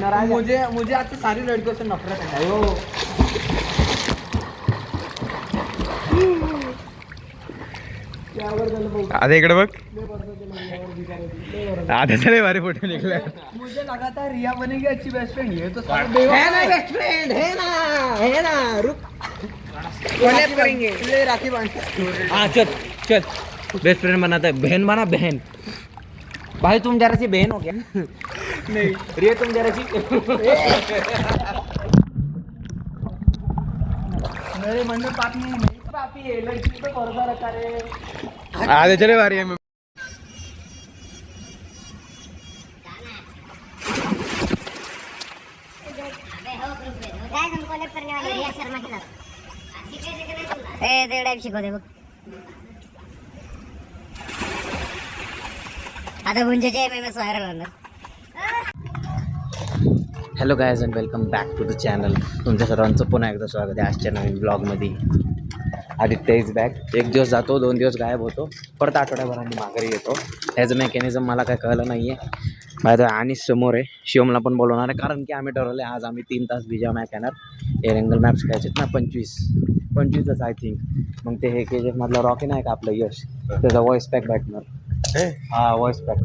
नाराज है। मुझे मुझे आपसे सारी लड़कियों से नफरत है। अयो आता इकडे बघ आता चले भारी फोटो निघले। मुझे लगा था रिया बनेगी अच्छी बेस्ट फ्रेंड, ये तो साला है बेवकूफ ना है। बेस्ट फ्रेंड, है ना रुक कोलैब करेंगे। ले राखी बांध। हाँ चल चल बेस्ट फ्रेंड बनाता है, बहन बना बहन। भाई तुम जरा सी बहन हो क्या? नहीं रिया तुम जरा सी मेरे मन में पाप नहीं है, नहीं पापी है, लड़की पे भरोसा रखा रे। आधे चले भारी है। आता गुंजेचे एमएमएस व्हायरल होणार. Hello guys and welcome back to the channel. तुमच्या सर्वांचं पुन्हा एकदा स्वागत आहे आजच्या नवीन ब्लॉगमध्ये. Aditya is back. एक दिवस जातो, 2 दिवस गायब होतो, परत आठवड्याभराने माघारी येतो. ह्याचं मेकॅनिझम मला काय कळलं नाही आहे. माझं आणि समोर आहे, शिवमला पण बोलवणार आहे, कारण की आम्ही ठरवलं आहे आज आम्ही 3 तास बीजा मॅच येणार. एरंगल मॅप्स खेळायचे ना 25च आय थिंक. मग ते हे KGF मधला रॉकी नाही का आपलं यश, त्याचा वॉइस पॅक भेटणार. हां वॉइस पॅक.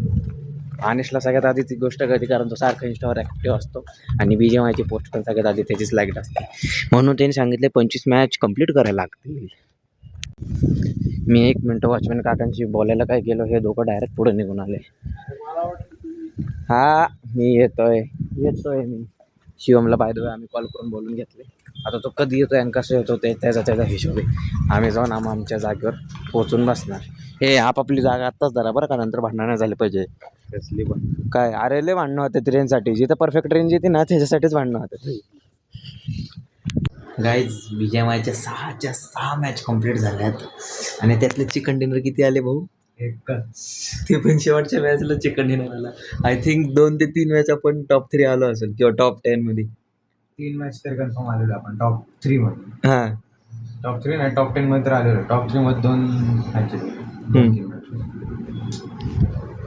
अनिशला सगळ्यात आधी ती गोष्ट कळते, कारण तो सारखा इंस्टावर ॲक्टिव्ह असतो आणि BGMIची पोस्ट पण सगळ्यात आधी त्याचीच लाईट असते. म्हणून त्यांनी सांगितले 25 मॅच कंप्लीट करायला लागतील. मी 1 मिनटं वॉचमॅन काकांशी बोलायला काय गेलो, हे दोघं डायरेक्ट पुढे निघून आले. हा मी येतोय मी. शिवमला बाय द वे आम्ही कॉल करून बोलून घेतले. आता तो कधी येतोय आणि कसं येतो ते त्याचा हिशोब आहे. आम्ही जाऊन आमच्या जागेवर पोचून बसणार. हे आपापली जागा आत्ताच धरा बरं का, नंतर भांडणं नाही झाले पाहिजे. कसली काय अरे लय भांडणं होते ट्रेनसाठी. जिथं परफेक्ट ट्रेन येते ना त्याच्यासाठीच भांडणं होते. गाईज BGMIच्या 6 मॅच कंप्लीट झाल्यात आणि त्यातले चिकन डिनर किती आले भाऊ? एकच. ते पण शेवटच्या मॅचला चिकन डिनर आला. आय थिंक 2 ते 3 मॅच आपण टॉप 3 आलो असेल किंवा टॉप 10 मध्ये. 3 मॅच तर कन्फर्म आलेलो आपण टॉप 3 मध्ये. हां टॉप 3 नाही, टॉप 10 मध्ये तर आलेलो. टॉप 3 मध्ये 2 मॅचेस.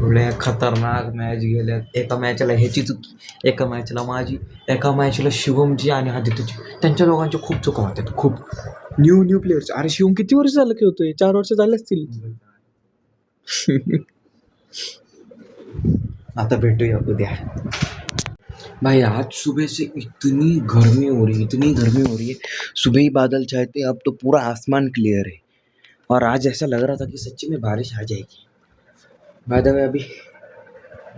एवढ्या खतरनाक मॅच गेल्यात. एका मॅचला ह्याची चुकी, एका मॅचला माझी, एका मॅचला शिवमची आणि आदित्यची. त्यांच्या दोघांच्या खूप चुका होत्यात, खूप. New players. अरे शिवम किती वर्ष झालं खेळतोय? 4 वर्ष झाले असतील. आता भेटूया उद्या. भाई आज सुबह से इतनी गर्मी हो रही है. सुबह ही बादल छाए थे, अब तो पूरा आसमान क्लियर है और आज ऐसा लग रहा था कि सच्ची में बारिश आ जाएगी. बाय द वे अभी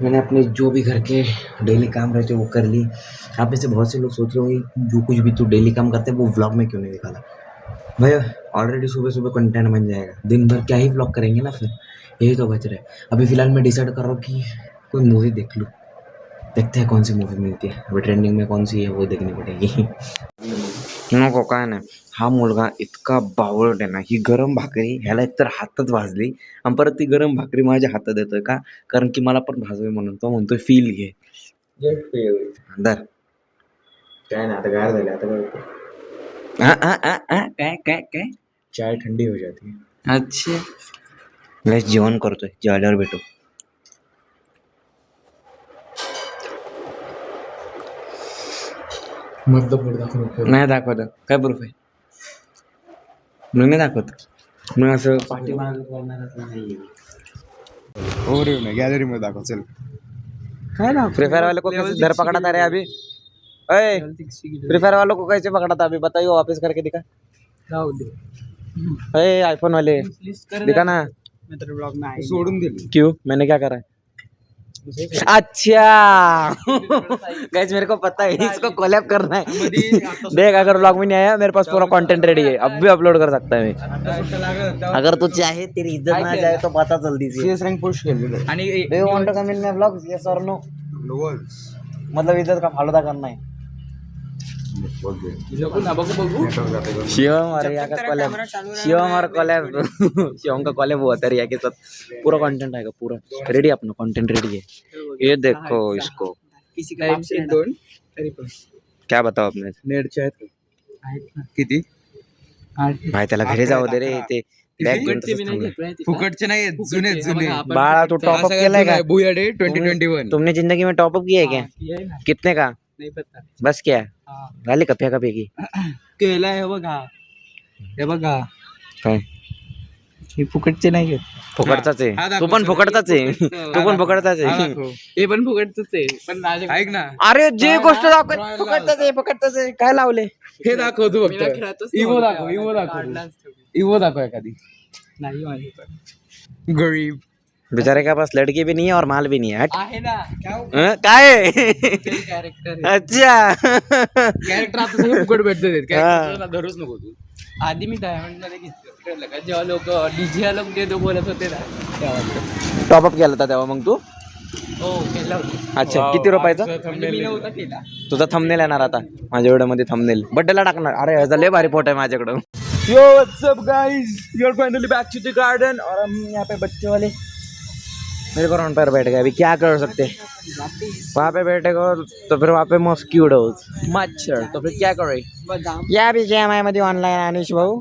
मैंने अपने जो भी घर के डेली काम रहते वो कर ली. आप में से बहुत से लोग सोच रहे होंगे जो कुछ भी तू डेली काम करते हैं वो व्लॉग में क्यों नहीं दिखाता. भैया ऑलरेडी सुबह कंटेंट बन जाएगा. दिन भर क्या ही व्लॉग करेंगे ना, फिर यही तो बच रहा है. अभी फ़िलहाल मैं डिसाइड कर रहा हूँ कि कोई मूवी देख लूँ. देखते हैं कौन सी मूवी मिलती है. अभी ट्रेंडिंग में कौन सी है वो देखनी पड़ेगी. नको काय नाही. हा मुलगा इतका बावळट आहे ना. ही गरम भाकरी ह्याला एकतर हातात भाजली आणि परत ती गरम भाकरी माझ्या हातात येतोय का, कारण की मला पण भाजवे म्हणून. तो म्हणतोय फील घे. अंदर काय ना आता गार झाले. आता काय चाय ठंडी हो जाती है. अच्छा गैस जेवण करतोय, जेवल्यावर भेटू. मधलं दाखवून नाही दाखवत. काय प्रूफ आहे? मी नाही दाखवत. मी असं पाठीमाग बोलणारच नाही. ओव्हरव्ह्यू नाही, गॅलरी मध्ये दाखव. चल काय ना फ्री फायर वाले को कैसे धर पकड़ा था रे अभी? अरे फ्री फायर वालों को कैसे पकड़ा था अभी बताइए, वापस करके दिखा. अरे आईफोन वाले दिखा ना. मैं तेरे ब्लॉग में सोडून दिली. क्यों? मैंने क्या करा है? अच्छा गाइस मेरे को पता है इसको कोलैब करना है. देख अगर ब्लॉग में नहीं आया मेरे पास पूरा कंटेंट रेडी है, अब भी अपलोड कर सकता है मैं. अगर तू चाहे तेरी इज्जत ना जाए तो पता चल दीजिए. सीएस रँक पुश केलेलं आणि do you want to come in my blog? Yes और नो? मतलब इज्जत का फालूदा करना है. शिवम और रिया का कोलैब. शिवम और कोलैब. शिवम का कोलैब हुआ था रिया के साथ. पूरा कंटेंट आएगा, पूरा रेडी. अपना कंटेंट रेडी है. ये देखो इसको. किसी का दोन तरी पण क्या बताओ आपने? नेटचे आहेत किती? भाई त्याला घरी जाऊ दे रे. ते फुकटचे नाही, जुने जुने. बाळा तू टॉपअप केलाय का? बुया डे 2021. तुमने जिंदगी में टॉपअप किया है क्या? कितने का? नाही पता बस क्या हा झाले का फेकाफेकी केलाय हे बघा काय हे फुकटचे नाही घेत फुकटचाच हा, आहे दाखव तू पण सर. फुकटचाच आहे तू पण फुकटचाच हा आहे दाखव. हे पण फुकटच आहे पण माझ्या ऐक ना अरे जे रॉयल गोष्ट लाल, दाखवत रॉयल फुकटचाच आहे फुकटचाच आहे काय लावले हे दाखव तू फक्त इवो दाखव इवो दाखव एखादी नाही माझी पण गरीब बेचारे के पास लड़की भी नहीं है और माल भी नहीं है हट. आहे ना काय आहे? कॅरेक्टर अच्छा कॅरेक्टर आता सगळे फुकट भेटते हा. कॅरेक्टर धरूच नको तू आधी मी डायमंड मध्ये घेतलं कळलं का जेव्हा लोक डीजे लोक देतो बोलत होते ना तेव्हा टॉपअप केला होता तेव्हा मग तू हो केलं होतं अच्छा किती रुपयाचा म्हणजे मी नव्हता केला तुझा थंबनेल येणार आता माझ्या व्हिडिओ मध्ये थंबनेल बड्डेला टाकणार अरे ह्याचा लय भारी फोटो आहे माझ्याकडं yo what's up guys you are finally back to the garden और हम यहाँ पे बच्चे वाले मेरे ग्राउंड पर बैठ गए अभी क्या कर सकते वहाँ पे बैठे को तो फिर वहाँ पे मॉस्किटोज मच्छर तो फिर क्या करे बदाम या भी मध्ये ऑनलाईन अनिश भाऊ